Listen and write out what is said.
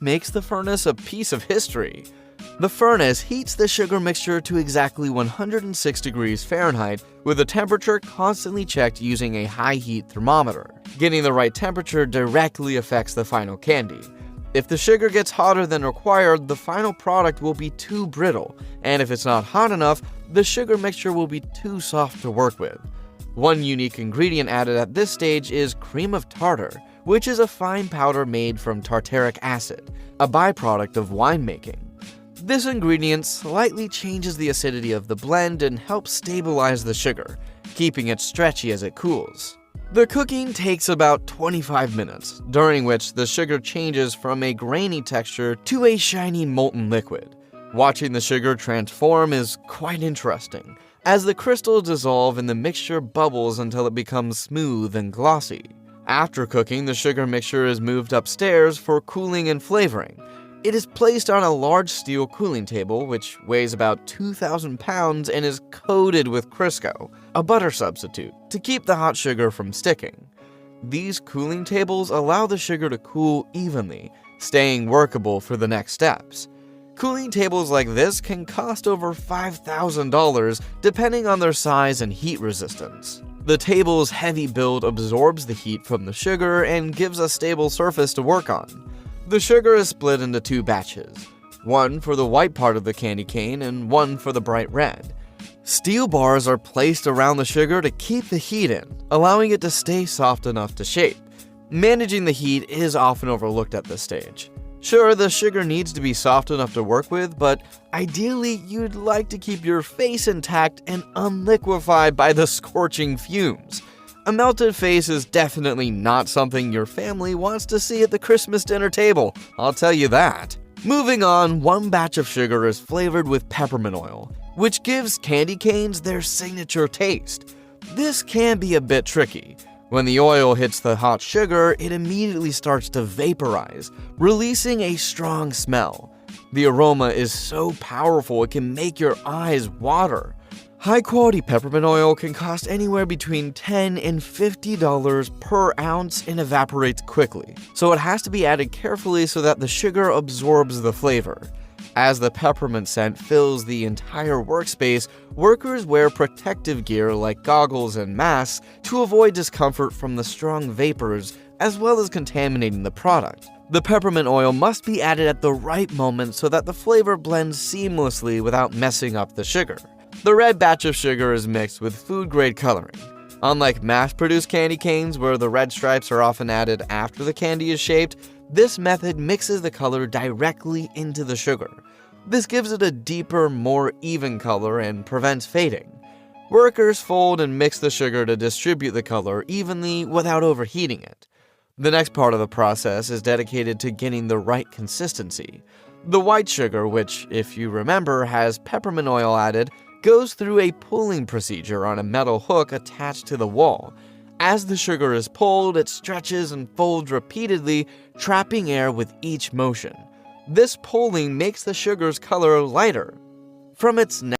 makes the furnace a piece of history. The furnace heats the sugar mixture to exactly 106 degrees Fahrenheit with the temperature constantly checked using a high heat thermometer. Getting the right temperature directly affects the final candy. If the sugar gets hotter than required, the final product will be too brittle, and if it's not hot enough, the sugar mixture will be too soft to work with. One unique ingredient added at this stage is cream of tartar, which is a fine powder made from tartaric acid, a byproduct of winemaking. This ingredient slightly changes the acidity of the blend and helps stabilize the sugar, keeping it stretchy as it cools. The cooking takes about 25 minutes, during which the sugar changes from a grainy texture to a shiny molten liquid. Watching the sugar transform is quite interesting, as the crystals dissolve and the mixture bubbles until it becomes smooth and glossy. After cooking, the sugar mixture is moved upstairs for cooling and flavoring. It is placed on a large steel cooling table, which weighs about 2,000 pounds and is coated with Crisco, a butter substitute, to keep the hot sugar from sticking. These cooling tables allow the sugar to cool evenly, staying workable for the next steps. Cooling tables like this can cost over $5,000 depending on their size and heat resistance. The table's heavy build absorbs the heat from the sugar and gives a stable surface to work on. The sugar is split into two batches, one for the white part of the candy cane and one for the bright red. Steel bars are placed around the sugar to keep the heat in, allowing it to stay soft enough to shape. Managing the heat is often overlooked at this stage. Sure, the sugar needs to be soft enough to work with, but ideally you'd like to keep your face intact and unliquefied by the scorching fumes. A melted face is definitely not something your family wants to see at the Christmas dinner table, I'll tell you that. Moving on, one batch of sugar is flavored with peppermint oil, which gives candy canes their signature taste. This can be a bit tricky. When the oil hits the hot sugar, it immediately starts to vaporize, releasing a strong smell. The aroma is so powerful it can make your eyes water. High-quality peppermint oil can cost anywhere between $10 and $50 per ounce and evaporates quickly, so it has to be added carefully so that the sugar absorbs the flavor. As the peppermint scent fills the entire workspace, workers wear protective gear like goggles and masks to avoid discomfort from the strong vapors as well as contaminating the product. The peppermint oil must be added at the right moment so that the flavor blends seamlessly without messing up the sugar. The red batch of sugar is mixed with food-grade coloring. Unlike mass-produced candy canes where the red stripes are often added after the candy is shaped, this method mixes the color directly into the sugar. This gives it a deeper, more even color and prevents fading. Workers fold and mix the sugar to distribute the color evenly without overheating it. The next part of the process is dedicated to getting the right consistency. The white sugar, which, if you remember, has peppermint oil added, goes through a pulling procedure on a metal hook attached to the wall. As the sugar is pulled, it stretches and folds repeatedly, trapping air with each motion. This pulling makes the sugar's color lighter. From its